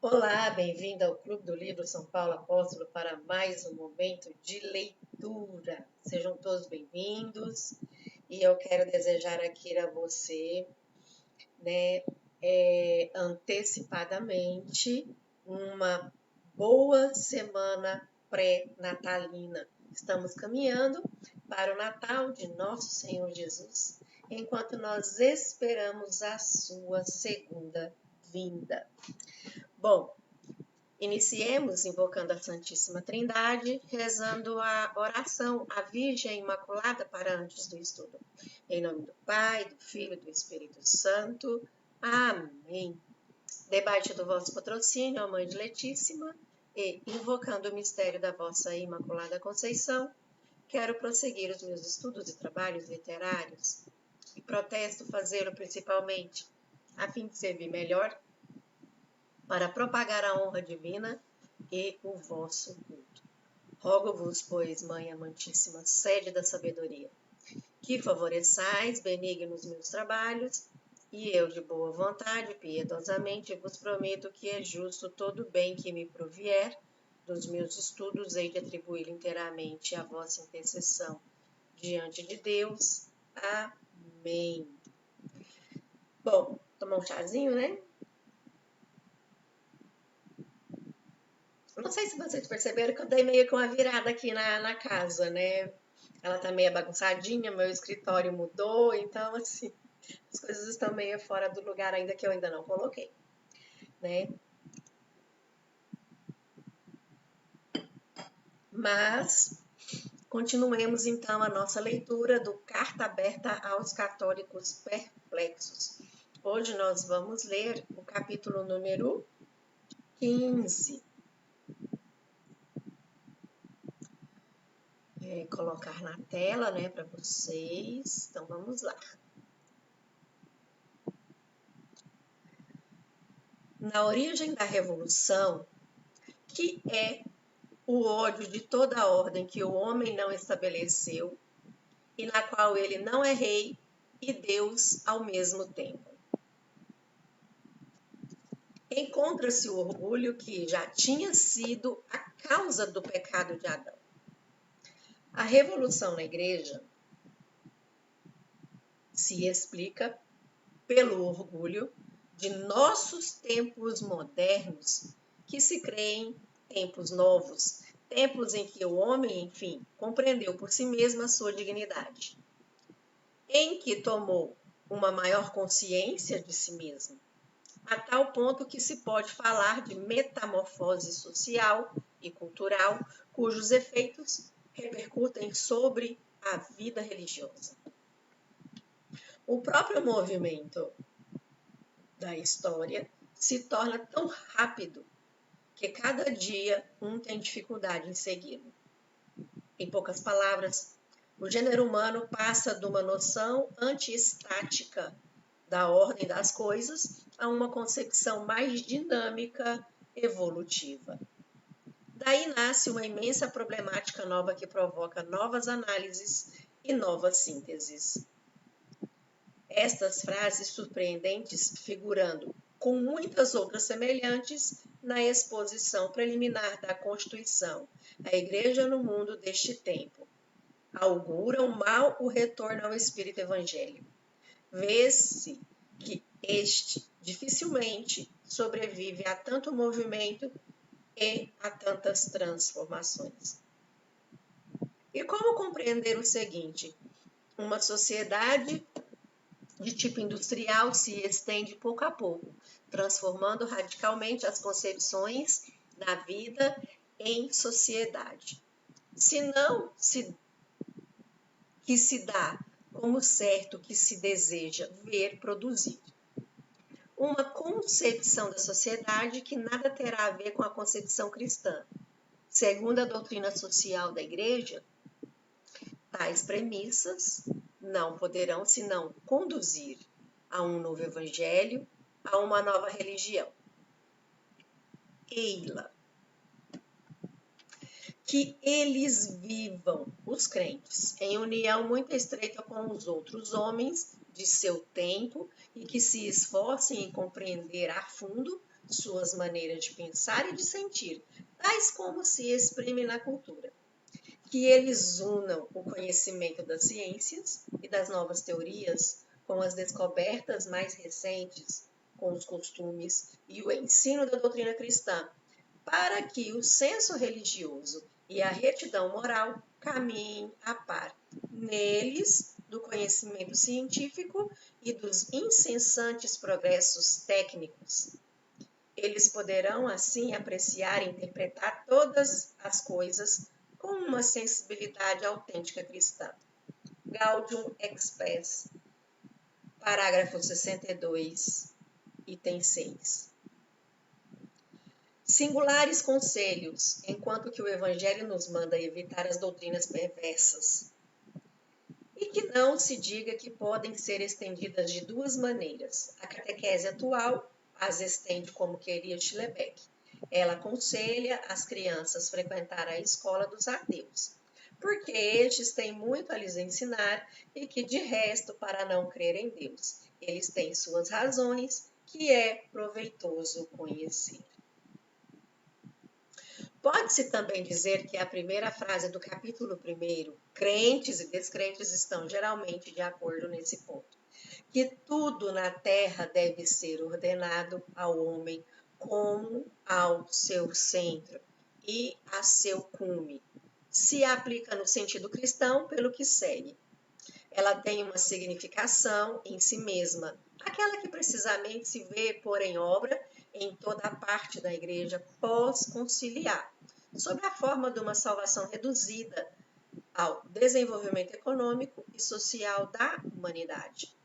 Olá, bem-vindo ao Clube do Livro São Paulo Apóstolo para mais um momento de leitura. Sejam todos bem-vindos e eu quero desejar aqui a você, né, antecipadamente uma boa semana pré-natalina. Estamos caminhando para o Natal de Nosso Senhor Jesus, enquanto nós esperamos a sua segunda vinda. Bom, iniciemos invocando a Santíssima Trindade, rezando a oração à Virgem Imaculada para antes do estudo. Em nome do Pai, do Filho e do Espírito Santo. Amém. Debaixo do vosso patrocínio, ó Mãe de Letíssima, e invocando o mistério da vossa Imaculada Conceição, quero prosseguir os meus estudos e trabalhos literários e protesto fazê-lo principalmente a fim de servir melhor para propagar a honra divina e o vosso culto. Rogo-vos, pois, Mãe amantíssima, sede da sabedoria, que favoreçais benignos meus trabalhos, e eu, de boa vontade, piedosamente, vos prometo que é justo todo bem que me provier dos meus estudos, hei de atribuir inteiramente à vossa intercessão diante de Deus. Amém. Bom, tomar um chazinho, né? Não sei se vocês perceberam que eu dei meio que uma virada aqui na casa, né? Ela tá meio bagunçadinha, meu escritório mudou, então, assim, as coisas estão meio fora do lugar ainda que eu ainda não coloquei, né? Mas, continuemos então a nossa leitura do Carta Aberta aos Católicos Perplexos. Hoje nós vamos ler o capítulo número 15. Colocar na tela, né, para vocês. Então, vamos lá. Na origem da revolução, que é o ódio de toda a ordem que o homem não estabeleceu e na qual ele não é rei e Deus ao mesmo tempo. Encontra-se o orgulho que já tinha sido a causa do pecado de Adão. A revolução na igreja se explica pelo orgulho de nossos tempos modernos, que se creem tempos novos, tempos em que o homem, enfim, compreendeu por si mesmo a sua dignidade, em que tomou uma maior consciência de si mesmo, a tal ponto que se pode falar de metamorfose social e cultural, cujos efeitos repercutem sobre a vida religiosa. O próprio movimento da história se torna tão rápido que cada dia um tem dificuldade em segui-lo. Em poucas palavras, o gênero humano passa de uma noção antiestática da ordem das coisas a uma concepção mais dinâmica, evolutiva. Daí nasce uma imensa problemática nova que provoca novas análises e novas sínteses. Estas frases surpreendentes figurando com muitas outras semelhantes na exposição preliminar da Constituição, a Igreja no mundo deste tempo, auguram mal o retorno ao espírito evangélico. Vê-se que este dificilmente sobrevive a tanto movimento e a tantas transformações. E como compreender o seguinte? Uma sociedade de tipo industrial se estende pouco a pouco, transformando radicalmente as concepções da vida em sociedade. Se não que se dá como certo que se deseja ver produzir. Uma concepção da sociedade que nada terá a ver com a concepção cristã. Segundo a doutrina social da Igreja, tais premissas não poderão senão conduzir a um novo evangelho, a uma nova religião. Eila. Que eles vivam, os crentes, em união muito estreita com os outros homens de seu tempo e que se esforcem em compreender a fundo suas maneiras de pensar e de sentir, tais como se exprimem na cultura. Que eles unam o conhecimento das ciências e das novas teorias com as descobertas mais recentes, com os costumes e o ensino da doutrina cristã, para que o senso religioso e a retidão moral caminhem a par. Neles, do conhecimento científico e dos incessantes progressos técnicos. Eles poderão, assim, apreciar e interpretar todas as coisas com uma sensibilidade autêntica cristã. Gaudium Expes, parágrafo 62, item 6. Singulares conselhos, enquanto que o Evangelho nos manda evitar as doutrinas perversas. E que não se diga que podem ser estendidas de duas maneiras. A catequese atual as estende como queria Schlebeck. Ela aconselha as crianças frequentar a escola dos ateus, porque estes têm muito a lhes ensinar e que, de resto, para não crer em Deus, eles têm suas razões, que é proveitoso conhecer. Pode-se também dizer que a primeira frase do capítulo 1, crentes e descrentes estão geralmente de acordo nesse ponto, que tudo na terra deve ser ordenado ao homem como ao seu centro e a seu cume. Se aplica no sentido cristão pelo que segue. Ela tem uma significação em si mesma, aquela que precisamente se vê pôr em obra em toda a parte da igreja pós-conciliar, sob a forma de uma salvação reduzida ao desenvolvimento econômico e social da humanidade.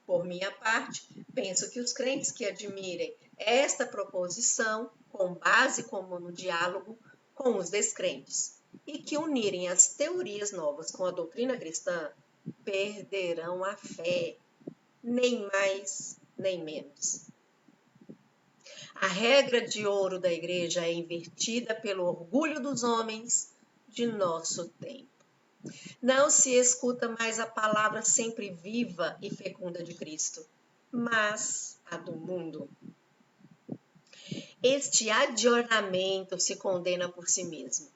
Por minha parte, penso que os crentes que admirem esta proposição, com base comum no diálogo com os descrentes, e que unirem as teorias novas com a doutrina cristã, perderão a fé, nem mais, nem menos. A regra de ouro da igreja é invertida pelo orgulho dos homens de nosso tempo. Não se escuta mais a palavra sempre viva e fecunda de Cristo, mas a do mundo. Este adornamento se condena por si mesmo.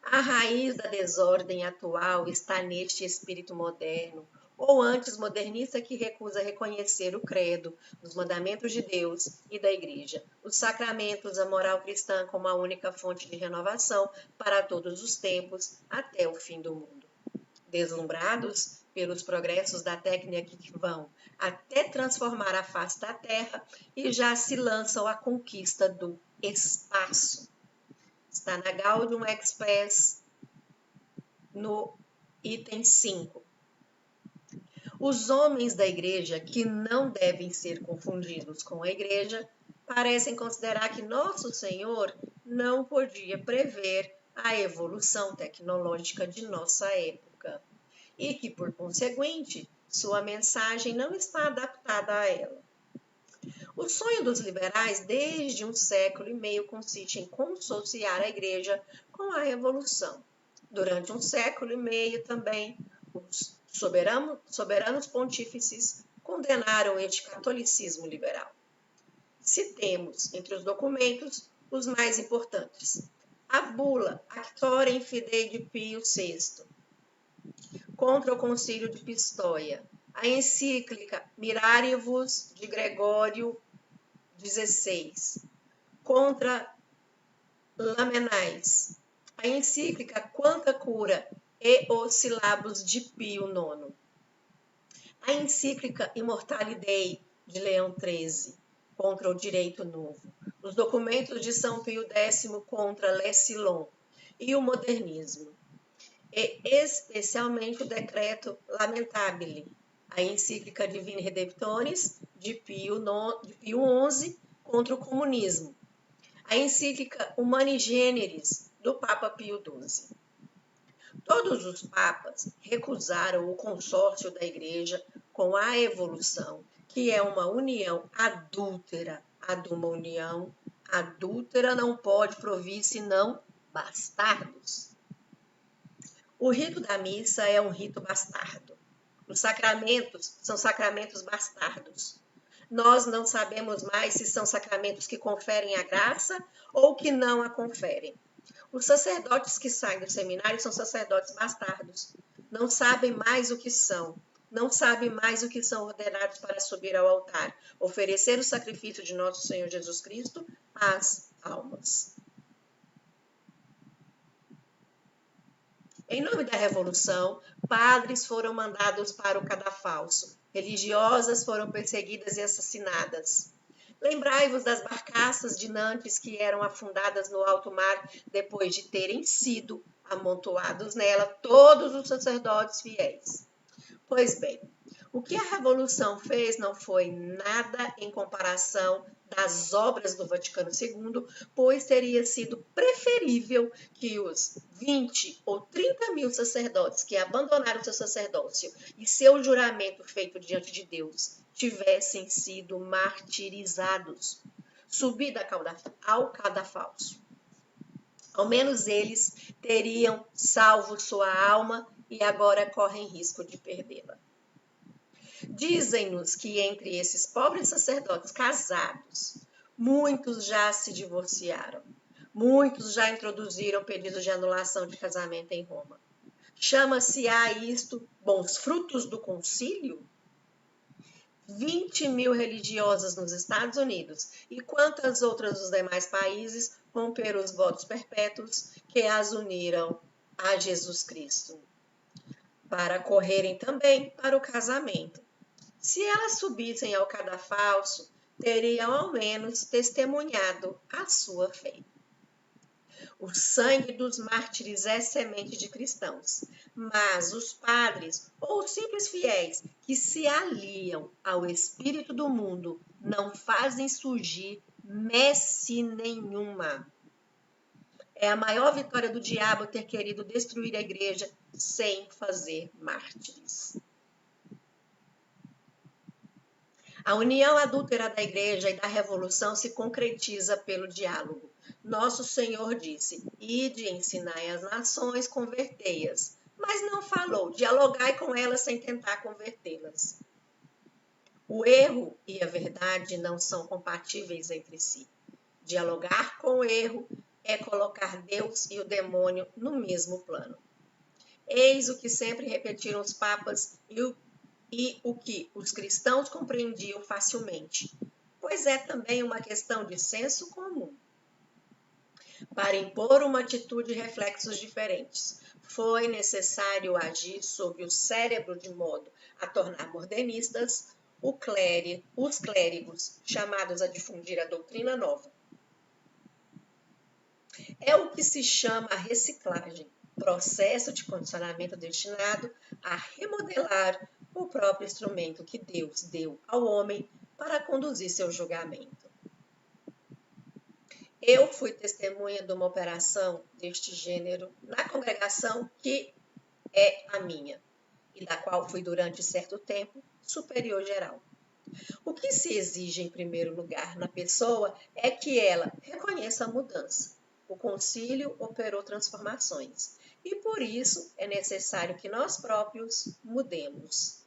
A raiz da desordem atual está neste espírito moderno, ou antes modernista, que recusa reconhecer o credo, os mandamentos de Deus e da Igreja, os sacramentos, a moral cristã como a única fonte de renovação para todos os tempos, até o fim do mundo. Deslumbrados pelos progressos da técnica que vão até transformar a face da Terra e já se lançam à conquista do espaço. Está na Gaudium Expes, no item 5. Os homens da igreja, que não devem ser confundidos com a igreja, parecem considerar que Nosso Senhor não podia prever a evolução tecnológica de nossa época e que, por conseguinte, sua mensagem não está adaptada a ela. O sonho dos liberais desde um século e meio consiste em consociar a igreja com a revolução. Durante um século e meio também, os soberanos pontífices condenaram este catolicismo liberal. Citemos, entre os documentos, os mais importantes. A bula Actorem Fidei de Pio VI, contra o concílio de Pistoia. A encíclica Mirarivus de Gregório XVI, contra Lamenais. A encíclica Quanta Cura e os Silabos de Pio IX. A encíclica Immortali Dei de Leão XIII, contra o direito novo. Os documentos de São Pio X contra Lessilon e o modernismo. E especialmente o decreto Lamentabile, a encíclica Divini Redemptoris de Pio XI contra o comunismo. A encíclica Humani Generis do Papa Pio XII. Todos os papas recusaram o consórcio da Igreja com a evolução, que é uma união adúltera. A de uma união adúltera não pode provir senão bastardos. O rito da missa é um rito bastardo. Os sacramentos são sacramentos bastardos. Nós não sabemos mais se são sacramentos que conferem a graça ou que não a conferem. Os sacerdotes que saem do seminário são sacerdotes bastardos. Não sabem mais o que são. Não sabem mais o que são ordenados para subir ao altar, oferecer o sacrifício de nosso Senhor Jesus Cristo às almas. Em nome da Revolução, padres foram mandados para o cadafalso, religiosas foram perseguidas e assassinadas. Lembrai-vos das barcaças de Nantes que eram afundadas no alto mar depois de terem sido amontoados nela todos os sacerdotes fiéis. Pois bem, o que a Revolução fez não foi nada em comparação das obras do Vaticano II, pois teria sido preferível que os 20 ou 30 mil sacerdotes que abandonaram seu sacerdócio e seu juramento feito diante de Deus tivessem sido martirizados, subido ao cadafalso. Ao menos eles teriam salvo sua alma e agora correm risco de perdê-la. Dizem-nos que entre esses pobres sacerdotes casados, muitos já se divorciaram, muitos já introduziram pedido de anulação de casamento em Roma. Chama-se a isto bons frutos do concílio? 20 mil religiosas nos Estados Unidos e quantas outras dos demais países romperam os votos perpétuos que as uniram a Jesus Cristo, para correrem também para o casamento. Se elas subissem ao cadafalso, teriam ao menos testemunhado a sua fé. O sangue dos mártires é semente de cristãos, mas os padres ou os simples fiéis que se aliam ao espírito do mundo não fazem surgir messe nenhuma. É a maior vitória do diabo ter querido destruir a igreja sem fazer mártires. A união adúltera da igreja e da revolução se concretiza pelo diálogo. Nosso Senhor disse: ide e ensinai as nações, convertei-as. Mas não falou, dialogai com elas sem tentar convertê-las. O erro e a verdade não são compatíveis entre si. Dialogar com o erro é colocar Deus e o demônio no mesmo plano. Eis o que sempre repetiram os papas e o que os cristãos compreendiam facilmente, pois é também uma questão de senso comum. Para impor uma atitude e reflexos diferentes, foi necessário agir sobre o cérebro de modo a tornar modernistas os clérigos, chamados a difundir a doutrina nova. É o que se chama a reciclagem, processo de condicionamento destinado a remodelar o próprio instrumento que Deus deu ao homem para conduzir seu julgamento. Eu fui testemunha de uma operação deste gênero na congregação que é a minha, e da qual fui durante certo tempo superior geral. O que se exige em primeiro lugar na pessoa é que ela reconheça a mudança. O concílio operou transformações e por isso é necessário que nós próprios mudemos.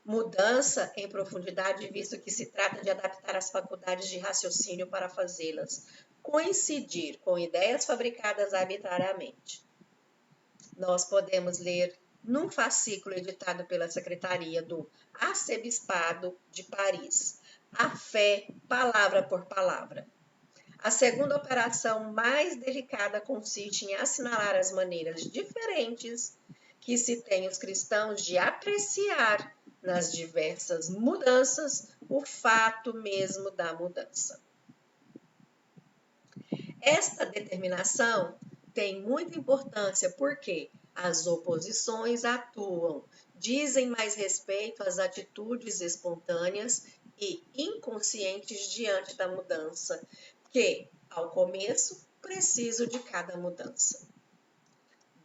Mudança em profundidade, visto que se trata de adaptar as faculdades de raciocínio para fazê-las coincidir com ideias fabricadas arbitrariamente. Nós podemos ler num fascículo editado pela Secretaria do Arcebispado de Paris, a fé, palavra por palavra. A segunda operação mais delicada consiste em assinalar as maneiras diferentes que se tem os cristãos de apreciar nas diversas mudanças o fato mesmo da mudança. Esta determinação tem muita importância porque as oposições atuam, dizem mais respeito às atitudes espontâneas e inconscientes diante da mudança, que, ao começo, preciso de cada mudança.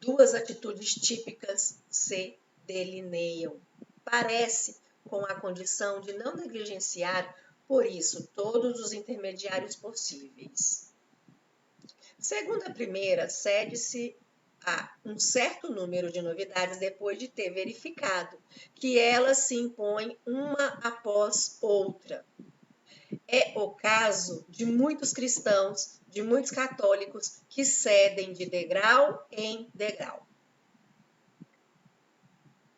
Duas atitudes típicas se delineiam. Parece com a condição de não negligenciar, por isso, todos os intermediários possíveis. Segundo a primeira, cede-se a um certo número de novidades depois de ter verificado que elas se impõem uma após outra. É o caso de muitos cristãos, de muitos católicos que cedem de degrau em degrau.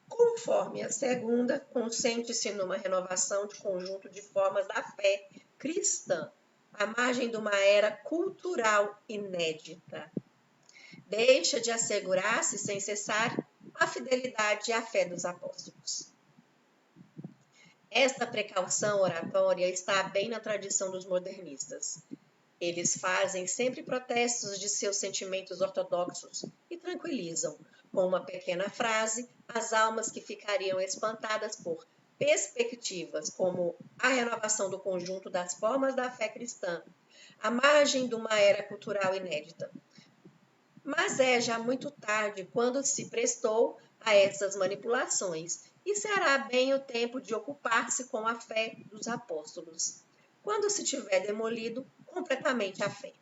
Conforme a segunda, consente-se numa renovação de conjunto de formas da fé cristã, à margem de uma era cultural inédita. Deixa de assegurar-se sem cessar a fidelidade à fé dos apóstolos. Esta precaução oratória está bem na tradição dos modernistas. Eles fazem sempre protestos de seus sentimentos ortodoxos e tranquilizam, com uma pequena frase, as almas que ficariam espantadas por perspectivas como a renovação do conjunto das formas da fé cristã, à margem de uma era cultural inédita. Mas é já muito tarde quando se prestou a essas manipulações, e será bem o tempo de ocupar-se com a fé dos apóstolos, quando se tiver demolido completamente a fé.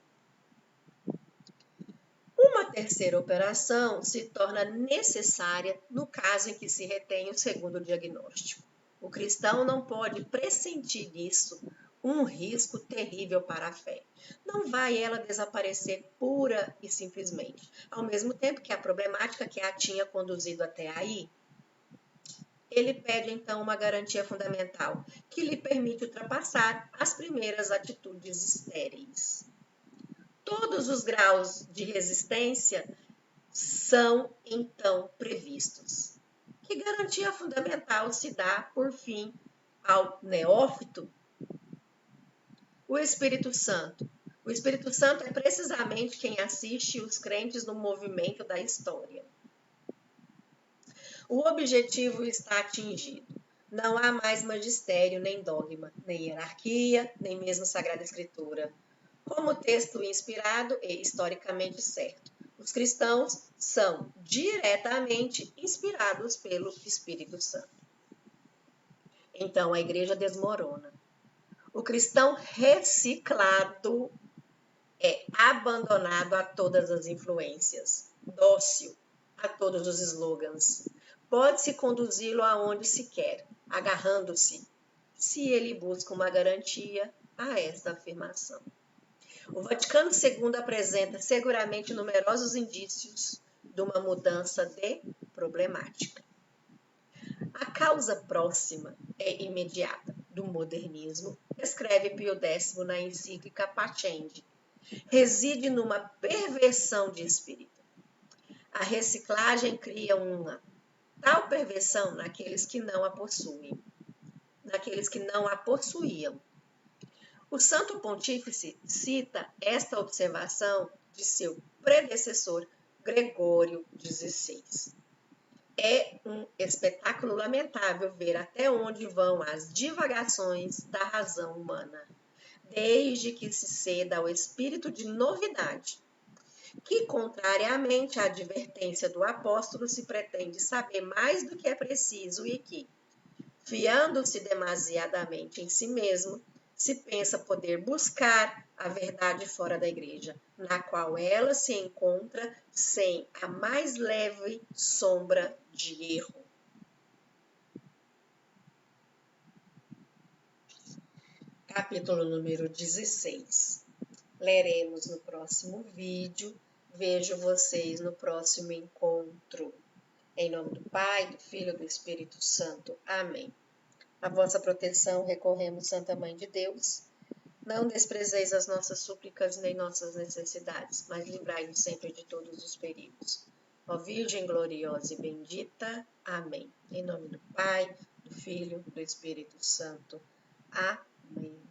Uma terceira operação se torna necessária no caso em que se retém o segundo diagnóstico. O cristão não pode pressentir nisso um risco terrível para a fé. Não vai ela desaparecer pura e simplesmente, ao mesmo tempo que a problemática que a tinha conduzido até aí. Ele pede então uma garantia fundamental que lhe permite ultrapassar as primeiras atitudes estéreis. Todos os graus de resistência são então previstos. Que garantia fundamental se dá, por fim, ao neófito? O Espírito Santo. O Espírito Santo é precisamente quem assiste os crentes no movimento da história. O objetivo está atingido. Não há mais magistério, nem dogma, nem hierarquia, nem mesmo Sagrada Escritura. Como texto inspirado e historicamente certo, os cristãos são diretamente inspirados pelo Espírito Santo. Então a igreja desmorona. O cristão reciclado é abandonado a todas as influências, dócil a todos os slogans. Pode-se conduzi-lo aonde se quer, agarrando-se, se ele busca uma garantia a esta afirmação. O Vaticano II apresenta seguramente numerosos indícios de uma mudança de problemática. A causa próxima é imediata do modernismo, escreve Pio X na encíclica Pascendi, reside numa perversão de espírito. A reciclagem cria uma tal perversão naqueles que não a possuem, naqueles que não a possuíam. O Santo Pontífice cita esta observação de seu predecessor Gregório XVI. É um espetáculo lamentável ver até onde vão as divagações da razão humana, desde que se ceda ao espírito de novidade, que, contrariamente à advertência do apóstolo, se pretende saber mais do que é preciso e que, fiando-se demasiadamente em si mesmo, se pensa poder buscar a verdade fora da igreja, na qual ela se encontra sem a mais leve sombra de erro. Capítulo número 16. Leremos no próximo vídeo. Vejo vocês no próximo encontro. Em nome do Pai, do Filho e do Espírito Santo. Amém. A vossa proteção recorremos, Santa Mãe de Deus. Não desprezeis as nossas súplicas nem nossas necessidades, mas livrai-nos sempre de todos os perigos. Ó Virgem gloriosa e bendita. Amém. Em nome do Pai, do Filho e do Espírito Santo. Amém.